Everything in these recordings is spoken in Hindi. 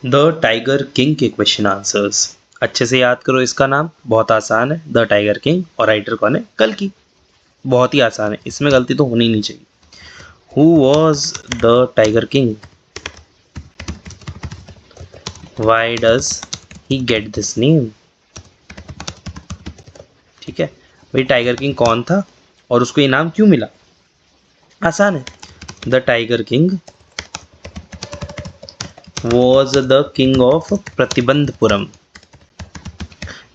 द टाइगर किंग के क्वेश्चन आंसर्स अच्छे से याद करो। इसका नाम बहुत आसान है, द टाइगर किंग, और राइटर कौन है? कल्कि। बहुत ही आसान है, इसमें गलती तो होनी नहीं चाहिए। Who was the tiger king? Why does he get this name? ठीक है भाई, टाइगर किंग कौन था और उसको ये नाम क्यों मिला? आसान है। The tiger king was the king of Pratibandapuram.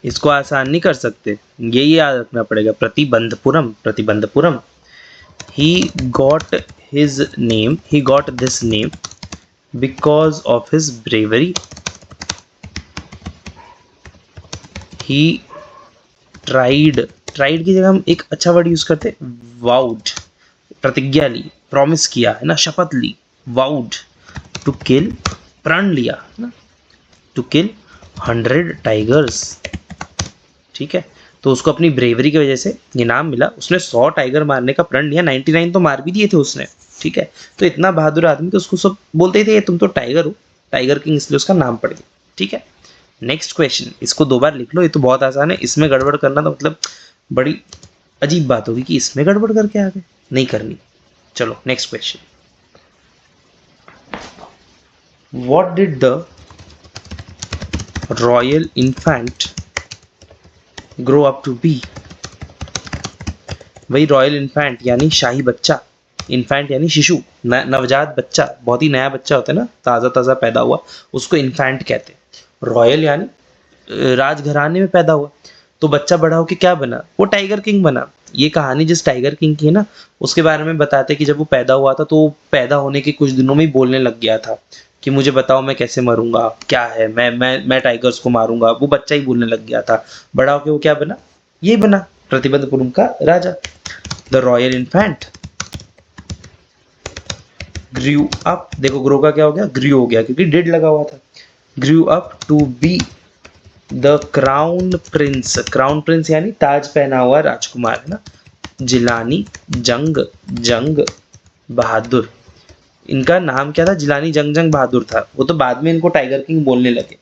इसको आसान नहीं कर सकते, ये याद रखना पड़ेगा। Pratibandapuram, Pratibandapuram. He got his name, he got this name because of his bravery. He tried, tried की जगह हम एक अच्छा वर्ड यूज करते, वाउड। प्रतिज्ञा ली, प्रॉमिस किया है ना, शपथ ली। वाउड टू किल, प्रण लिया है ना, टू किल 100 टाइगर्स। ठीक है, तो उसको अपनी ब्रेवरी की वजह से ये नाम मिला। उसने 100 टाइगर मारने का प्रण लिया, 99 तो मार भी दिए थे उसने। ठीक है, तो इतना बहादुर आदमी, तो उसको सब बोलते ही थे तुम तो टाइगर हो, टाइगर किंग, इसलिए उसका नाम पड़ गया। ठीक है, नेक्स्ट क्वेश्चन, इसको 2 बार लिख लो, ये तो बहुत आसान है। इसमें गड़बड़ करना तो मतलब बड़ी अजीब बात होगी कि इसमें गड़बड़ करके आ गए, नहीं करनी। चलो next question. What did the royal infant grow up to be? वही रॉयल इन्फेंट यानी शाही बच्चा, इन्फेंट यानी शिशु, नवजात बच्चा, बहुत ही नया बच्चा होता है ना, ताज़ा ताज़ा पैदा हुआ, उसको इन्फेंट कहते हैं। रॉयल यानी राजघराने में पैदा हुआ, तो बच्चा बड़ा होकर क्या बना? वो टाइगर किंग बना। ये कहानी जिस टाइगर किंग की है ना, उसके बारे में बताते कि जब वो पैदा हुआ था, तो वो पैदा होने के कुछ दिनों में ही बोलने लग गया था कि मुझे बताओ मैं कैसे मरूंगा, क्या है, मैं टाइगर्स को मारूंगा। वो बच्चा ही बोलने लग गया था। बड़ा होकर वो क्या बना? ये बना प्रतिबंधपुरम का राजा। The royal infant grew up, देखो ग्रो का क्या हो गया? ग्रू हो गया, क्योंकि डिड लगा हुआ था। Grew up to be the crown prince, crown prince यानी ताज पहना हुआ राजकुमार है ना। जिलानी जंग जंग बहादुर, इनका नाम क्या था? जिलानी जंग जंग बहादुर था। वो तो बाद में इनको टाइगर किंग बोलने लगे।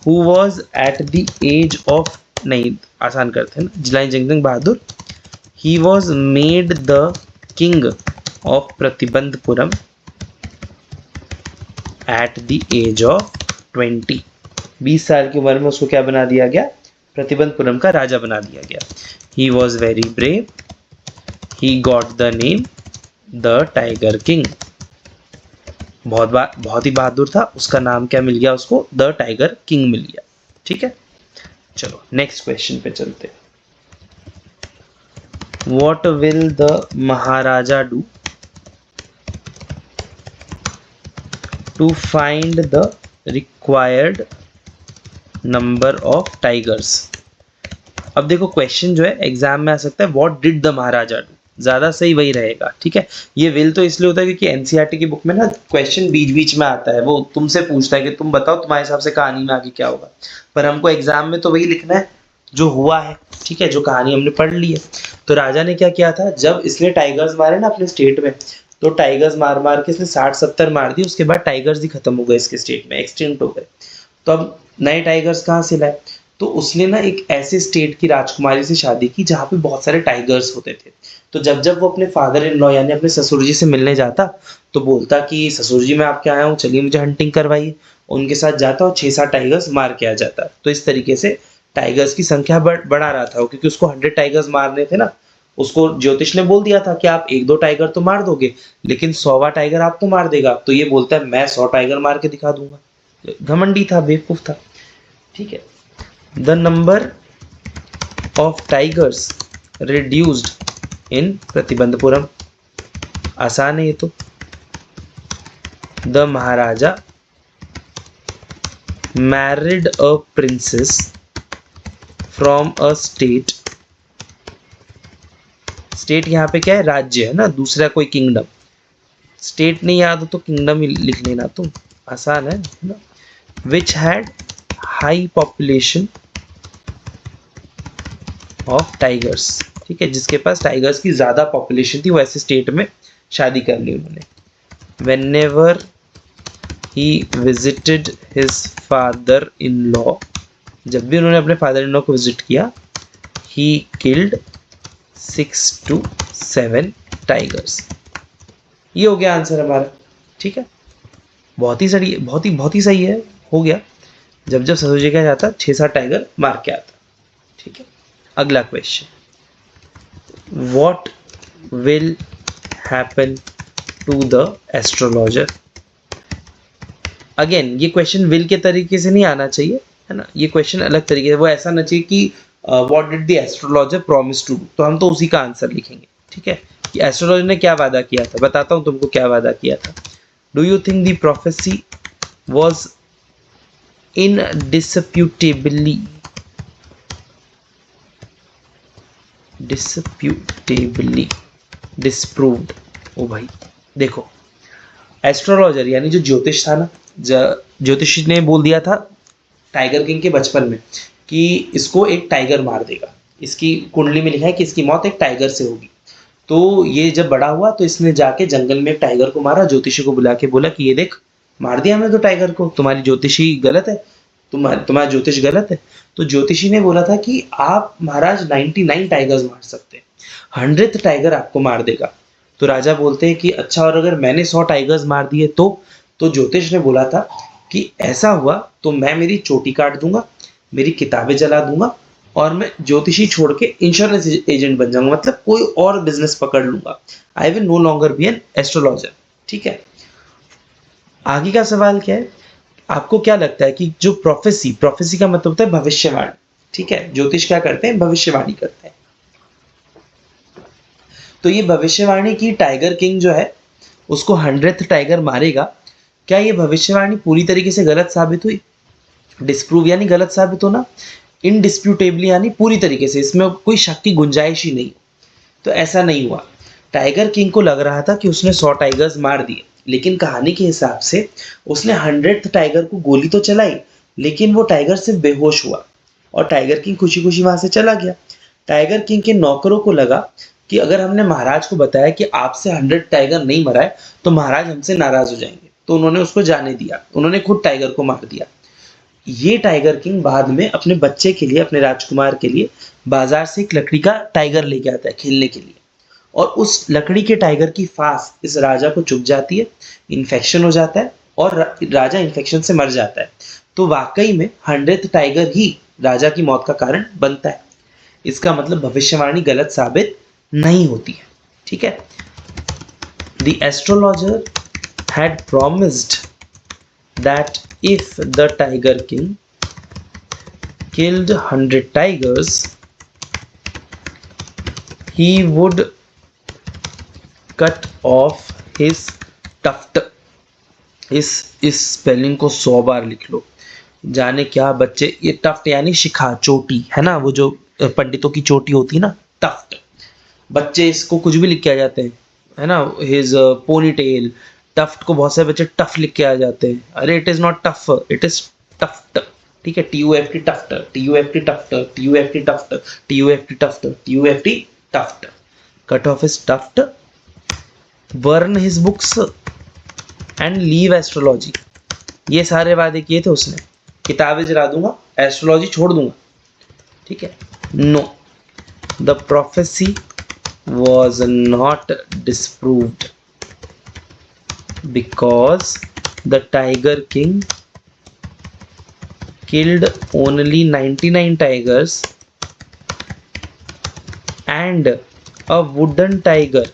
Who was at the age of, नहीं आसान करते हैं ना, Jilani Jung Jung Bahadur. He was made the king of Pratibandhapuram at the age of 20। 20 साल की उम्र में उसको क्या बना दिया गया? प्रतिबंधपुरम का राजा बना दिया गया। He was very brave, he got the name the tiger king. बहुत ही बहादुर था, उसका नाम क्या मिल गया उसको? द टाइगर किंग मिल गया। ठीक है, चलो नेक्स्ट क्वेश्चन पे चलते हैं। What will the Maharaja do to find the required number of tigers? अब देखो क्वेश्चन जो है एग्जाम में आ सकता है what did the Maharaja do, ज्यादा सही वही रहेगा। ठीक है, ये विल तो इसलिए होता है क्योंकि एनसीईआरटी की बुक में ना क्वेश्चन बीच बीच में आता है, वो तुमसे पूछता है कि तुम बताओ तुम्हारे हिसाब से कहानी में आगे क्या होगा। पर हमको एग्जाम में तो वही लिखना है जो हुआ है। ठीक है, जो कहानी हमने पढ़ ली है। तो राजा ने क्या किया था, जब इसने टाइगर्स मारे ना अपने स्टेट में, तो टाइगर्स मार मार के इसने 60-70 मार दिए। उसके बाद टाइगर्स ही खत्म हो गए इसके स्टेट में, एक्सटिंक्ट हो गए। तो अब नए टाइगर्स कहाँ से लाए? तो उसने ना एक ऐसे स्टेट की राजकुमारी से शादी की जहाँ पे बहुत सारे टाइगर्स होते थे। तो जब जब वो अपने फादर इन लॉ यानी अपने ससुर जी से मिलने जाता, तो बोलता कि ससुर जी मैं आपके आया हूँ, चलिए मुझे हंटिंग करवाइए। उनके साथ जाता और 6-7 टाइगर्स मार के आ जाता। तो इस तरीके से टाइगर्स की संख्या बढ़ा रहा था वो, क्योंकि उसको 100 टाइगर्स मारने थे ना। उसको ज्योतिष ने बोल दिया था कि आप 1-2 टाइगर तो मार दोगे, लेकिन 100वां टाइगर आपको मार देगा। तो ये बोलता है मैं 100 टाइगर मार के दिखा दूंगा। घमंडी था, बेवकूफ था। ठीक है, the number of tigers reduced in Pratibandapuram, आसान है ये तो। The Maharaja married a princess from a state, state यहाँ पे क्या है? राज्य है ना, दूसरा कोई किंगडम। स्टेट नहीं याद हो तो किंगडम ही लिख लेना तुम, आसान है ना। Which had high population of tigers, ठीक है, जिसके पास टाइगर्स की ज्यादा पॉपुलेशन थी, वो ऐसे स्टेट में शादी कर ली उन्होंने। Whenever he visited his father in law, जब भी उन्होंने अपने फादर इन लॉ को विजिट किया, he killed 6 to 7 टाइगर्स। ये हो गया आंसर हमारा, ठीक है। बहुत ही सही है, हो गया। जब जब ससुर क्या जाता 6-7 टाइगर मार के आता, ठीक है। अगला question, what will happen to the astrologer. Again ये क्वेश्चन विल के तरीके से नहीं आना चाहिए, है ना, ये क्वेश्चन अलग तरीके से, वो ऐसा ना चाहिए कि what did the astrologer promise to do, तो हम तो उसी का आंसर लिखेंगे, ठीक है, कि एस्ट्रोलॉजर ने क्या वादा किया था। बताता हूँ तुमको क्या वादा किया था। Do you think the prophecy was indisputably disproved। ओ भाई देखो, एस्ट्रोलॉजर यानी जो ज्योतिष था ना, ज्योतिषी ने बोल दिया था टाइगर किंग के बचपन में कि इसको एक टाइगर मार देगा, इसकी कुंडली में लिखा है कि इसकी मौत एक टाइगर से होगी। तो ये जब बड़ा हुआ तो इसने जाके जंगल में एक टाइगर को मारा, ज्योतिषी को बुला के बोला कि ये देख मार दिया हमने तो टाइगर को, तुम्हारी ज्योतिषी गलत है, तुम्हारा ज्योतिष गलत है। तो ज्योतिषी ने बोला था कि आप महाराज 99 टाइगर्स मार सकते हैं, 100th टाइगर आपको मार देगा। तो राजा बोलते हैं कि अच्छा, और अगर मैंने 100 टाइगर्स मार दिए तो ज्योतिष ने बोला था कि ऐसा हुआ तो मैं मेरी चोटी काट दूंगा, मेरी किताबें जला दूंगा और मैं ज्योतिषी छोड़ के इंश्योरेंस एजेंट बन जाऊंगा, मतलब कोई और बिजनेस पकड़ लूंगा। I will no longer be an astrologer, ठीक है। आगे का सवाल क्या है, आपको क्या लगता है कि जो प्रोफेसी का मतलब होता है भविष्यवाणी, ठीक है, ज्योतिष क्या करते हैं, भविष्यवाणी करते हैं। तो ये भविष्यवाणी की टाइगर किंग जो है उसको 100th टाइगर मारेगा, क्या ये भविष्यवाणी पूरी तरीके से गलत साबित हुई? डिस्प्रूव यानी गलत साबित होना, इनडिस्प्यूटेबली यानी पूरी तरीके से, इसमें कोई शक की गुंजाइश ही नहीं। तो ऐसा नहीं हुआ। टाइगर किंग को लग रहा था कि उसने 100 टाइगर्स मार दिए, लेकिन कहानी के हिसाब से उसने 100th टाइगर को गोली तो चलाई, लेकिन वो टाइगर सिर्फ बेहोश हुआ और टाइगर किंग खुशी खुशी वहां से चला गया। टाइगर किंग के नौकरों को लगा कि अगर हमने महाराज को बताया कि आपसे 100 टाइगर नहीं मरा है तो महाराज हमसे नाराज हो जाएंगे, तो उन्होंने उसको जाने दिया, उन्होंने खुद टाइगर को मार दिया। ये टाइगर किंग बाद में अपने बच्चे के लिए, अपने राजकुमार के लिए बाजार से एक लकड़ी का टाइगर लेके आता है खेलने के लिए, और उस लकड़ी के टाइगर की फांस इस राजा को चुभ जाती है, इन्फेक्शन हो जाता है और राजा इन्फेक्शन से मर जाता है। तो वाकई में 100th टाइगर ही राजा की मौत का कारण बनता है। इसका मतलब भविष्यवाणी गलत साबित नहीं होती है, ठीक है। The astrologer had promised that if the tiger king killed 100 tigers, he would cut off his tuft। इस स्पेलिंग को 100 बार लिख लो, जाने क्या बच्चे, ये टफ्ट यानी शिखा, चोटी, है ना, वो जो पंडितों की चोटी होती है ना, टफ्ट। बच्चे इसको कुछ भी लिख के आ जाते हैं, है ना, हिज पोनी टेल। टफ्ट को बहुत सारे बच्चे टफ लिख के आ जाते हैं, अरे it is not tough, it is tuft, ठीक है, TUFT tuft, TUFT tuft, TUFT tuft, TUFT tuft, TUFT tuft. Cut off his tuft, burn his books and leave astrology. ये सारे वादे किए थे उसने, किताबें जला दूंगा, एस्ट्रोलॉजी छोड़ दूंगा, ठीक है। No, the prophecy was not disproved because the tiger king killed only 99 tigers and a wooden tiger,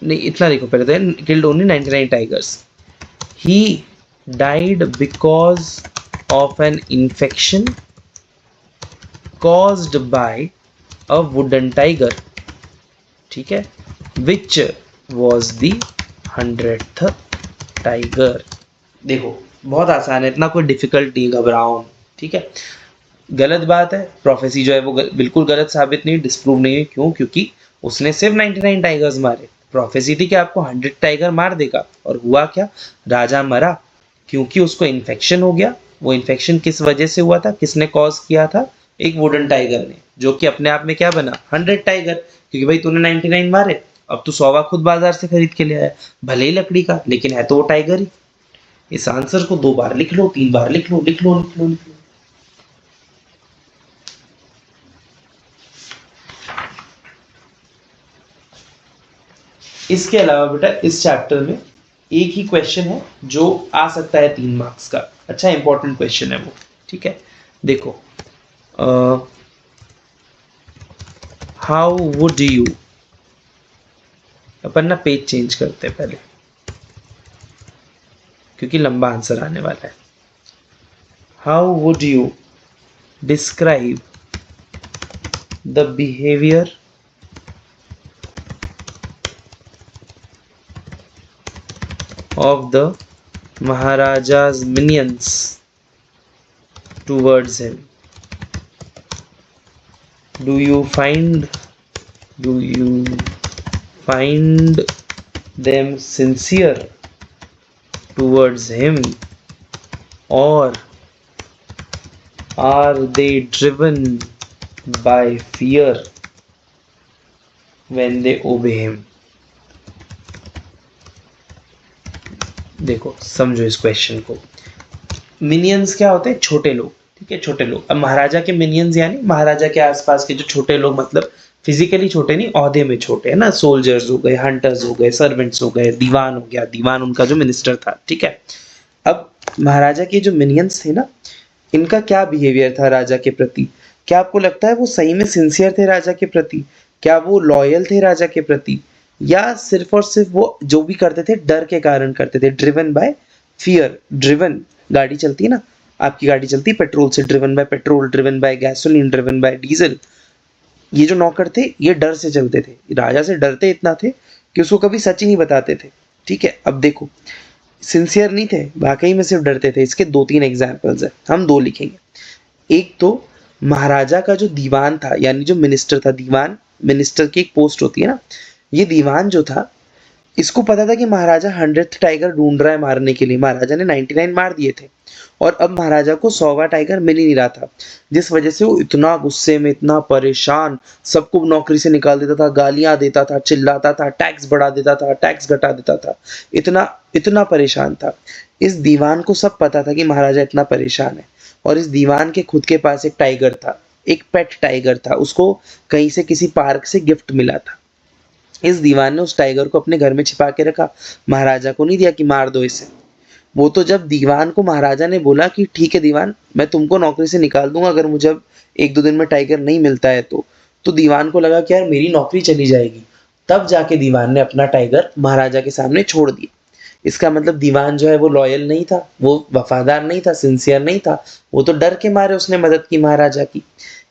नहीं इतना देखो पहले तो, killed only 99 tigers, he died because of an infection caused by a wooden tiger, ठीक है, which was the 100th tiger। देखो बहुत आसान है, इतना कोई डिफिकल्ट नहीं, घबराओ, ठीक है। गलत बात है, प्रोफेसी जो है वो बिल्कुल गलत साबित नहीं, डिस्प्रूव नहीं है। क्यों? क्योंकि उसने सिर्फ 99 टाइगर्स मारे, प्रोफेसी थी कि आपको 100 टाइगर मार देगा, और हुआ क्या, राजा मरा क्योंकि उसको इन्फेक्शन हो गया। वो इन्फेक्शन किस वजह से हुआ था, किसने कॉज किया था, एक वुडन टाइगर ने, जो कि अपने आप में क्या बना, 100 टाइगर, क्योंकि भाई तूने 99 मारे अब तो 100 खुद बाजार से खरीद के ले आया, भले ही लकड़ी का, लेकिन है तो वो टाइगर ही। इस आंसर को 2 बार लिख लो, 3 बार लिख लो, लिख लो, लिख लो, लिख लो। इसके अलावा बेटा इस चैप्टर में एक ही क्वेश्चन है जो आ सकता है 3 मार्क्स का। अच्छा इंपॉर्टेंट क्वेश्चन है वो, ठीक है। देखो, हाउ वुड यू, अपन ना पेज चेंज करते हैं पहले, क्योंकि लंबा आंसर आने वाला है। How would you describe the behaviour of the Maharaja's minions towards him? Do you find them sincere towards him, or are they driven by fear when they obey him? देखो समझो इस क्वेश्चन को। मिनियंस क्या होते हैं? छोटे लोग, ठीक है, छोटे लोग। अब महाराजा के मिनियंस यानी महाराजा के आसपास के जो छोटे लोग, मतलब फिजिकली छोटे नहीं, औहदे में छोटे, है ना। सोल्जर्स हो गए, हंटर्स हो गए, सर्वेंट्स हो गए, दीवान हो गया, दीवान उनका जो मिनिस्टर था, ठीक है। अब महाराजा के जो मिनियंस थे ना, इनका क्या बिहेवियर था राजा के प्रति? क्या आपको लगता है वो सही में सिंसियर थे राजा के प्रति? क्या वो लॉयल थे राजा के प्रति, या सिर्फ और सिर्फ वो जो भी करते थे डर के कारण करते थे? Driven by fear. ड्रिवन, गाड़ी चलती है ना, आपकी गाड़ी चलती है पेट्रोल से, driven by petrol, driven by gasoline, driven by diesel. ये जो नौकर थे ये डर से चलते थे, राजा से डरते इतना थे कि उसको कभी सच ही नहीं बताते थे, ठीक है। अब देखो, सिंसियर नहीं थे, वाकई में सिर्फ डरते थे। इसके 2-3 एग्जाम्पल्स है, हम 2 लिखेंगे। एक तो महाराजा का जो दीवान था, यानी जो मिनिस्टर था, दीवान मिनिस्टर की एक पोस्ट होती है ना, ये दीवान जो था, इसको पता था कि महाराजा 100th टाइगर ढूंढ रहा है मारने के लिए। महाराजा ने 99 मार दिए थे और अब महाराजा को 100वां टाइगर मिल ही नहीं रहा था, जिस वजह से वो इतना गुस्से में, इतना परेशान, सबको नौकरी से निकाल देता था, गालियां देता था, चिल्लाता था, टैक्स बढ़ा देता था, टैक्स घटा देता था, इतना इतना परेशान था। इस दीवान को सब पता था कि महाराजा इतना परेशान है, और इस दीवान के खुद के पास एक टाइगर था, एक पेट टाइगर था, उसको कहीं से किसी पार्क से गिफ्ट मिला था। इस दीवान ने उस टाइगर को अपने घर में छिपा के रखा, महाराजा को नहीं दिया कि मार दो इसे। वो तो जब दीवान को महाराजा ने बोला कि ठीक है दीवान, मैं तुमको नौकरी से निकाल दूंगा अगर मुझे अब 1-2 दिन में टाइगर नहीं मिलता है तो दीवान को लगा कि यार मेरी नौकरी चली जाएगी। तब जाके दीवान ने अपना टाइगर महाराजा के सामने छोड़ दिया। इसका मतलब दीवान जो है वो लॉयल नहीं था, वो वफादार नहीं था, सिंसियर नहीं था, वो तो डर के मारे उसने मदद की महाराजा की।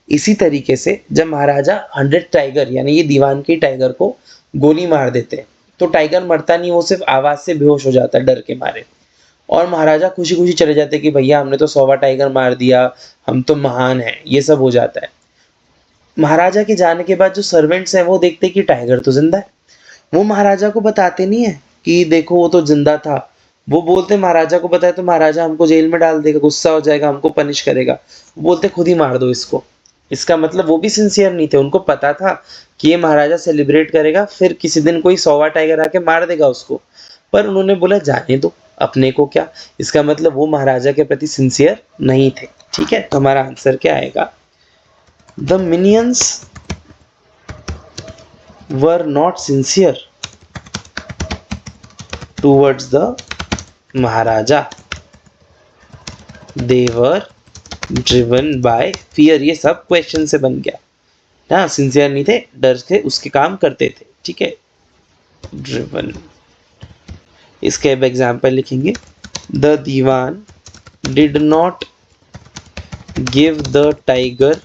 इसी तरीके से जब महाराजा 100 टाइगर यानी ये दीवान के टाइगर को गोली मार देते तो टाइगर मरता नहीं, वो सिर्फ आवाज से बेहोश हो जाता है डर के मारे, और महाराजा खुशी खुशी चले जाते कि भैया हमने तो 100वां टाइगर मार दिया, हम तो महान हैं, ये सब हो जाता है। महाराजा के जाने के बाद जो सर्वेंट्स हैं वो देखते कि टाइगर तो जिंदा है। वो महाराजा को बताते नहीं है कि देखो वो तो जिंदा था, वो बोलते महाराजा को बताए तो महाराजा हमको जेल में डाल देगा, गुस्सा हो जाएगा, हमको पनिश करेगा, वो बोलते खुद ही मार दो इसको। इसका मतलब वो भी सिंसियर नहीं थे, उनको पता था कि ये महाराजा सेलिब्रेट करेगा, फिर किसी दिन कोई 100वां टाइगर आके मार देगा उसको, पर उन्होंने बोला जाने दो, अपने को क्या। इसका मतलब वो महाराजा के प्रति सिंसियर नहीं थे, ठीक है। तो हमारा आंसर क्या आएगा? The minions were not sincere towards the Maharaja, they were driven by fear. ये सब क्वेश्चन से बन गया ना, सिंसियर नहीं थे, डर से उसके काम करते थे, ठीक है। ड्रिवन, इसके अब एग्जाम्पल लिखेंगे। The Diwan did not give the tiger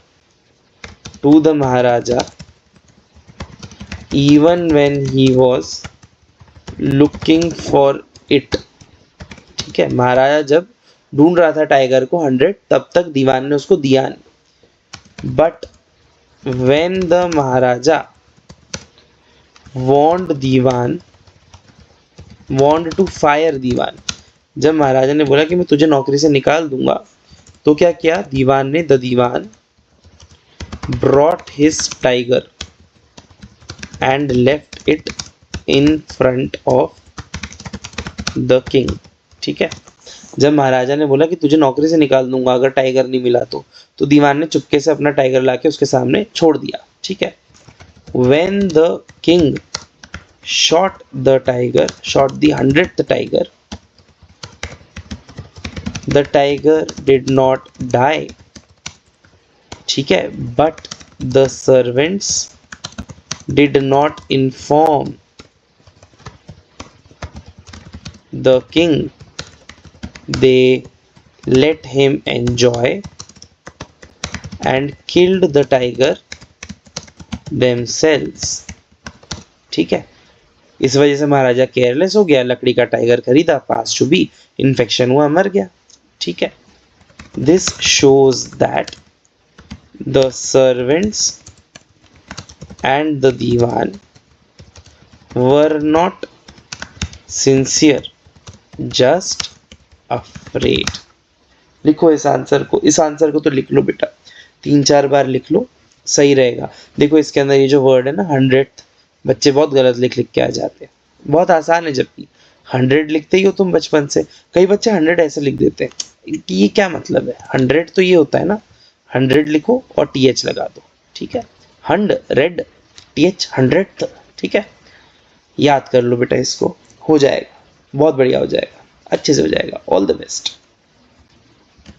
to the Maharaja even when he was looking for it, ठीक है। महाराजा जब ढूंढ रहा था टाइगर को 100, तब तक दीवान ने उसको दिया नहीं। But when the Maharaja want to fire Diwan, जब महाराजा ने बोला कि मैं तुझे नौकरी से निकाल दूंगा, तो क्या किया दीवान ने? The Diwan brought his tiger and left it in front of the king. ठीक है, जब महाराजा ने बोला कि तुझे नौकरी से निकाल दूंगा अगर टाइगर नहीं मिला तो दीवान ने चुपके से अपना टाइगर लाके उसके सामने छोड़ दिया। ठीक है, when the king shot the 100th tiger, the tiger did not die। ठीक है, but the servants did not inform the king, they let him enjoy and killed the tiger themselves। ठीक है, इस वजह से महाराजा केयरलेस हो गया, लकड़ी का टाइगर खरीदा, पास टू बी, इन्फेक्शन हुआ, मर गया। ठीक है, this shows that the servants and the Diwan were not sincere, just afraid. लिखो इस आंसर को तो लिख लो बेटा, 3-4 बार लिख लो, सही रहेगा। देखो इसके अंदर ये जो वर्ड है ना 100, बच्चे बहुत गलत लिख के आ जाते हैं, बहुत आसान है, जबकि 100 लिखते ही हो तुम बचपन से। कई बच्चे 100 ऐसे लिख देते हैं कि ये क्या मतलब है, 100 तो ये होता है ना, 100 लिखो और TH लगा दो। ठीक है, 100 TH 100। ठीक है, याद कर लो बेटा, इसको हो जाएगा, बहुत बढ़िया हो जाएगा, अच्छे से हो जाएगा। All the best.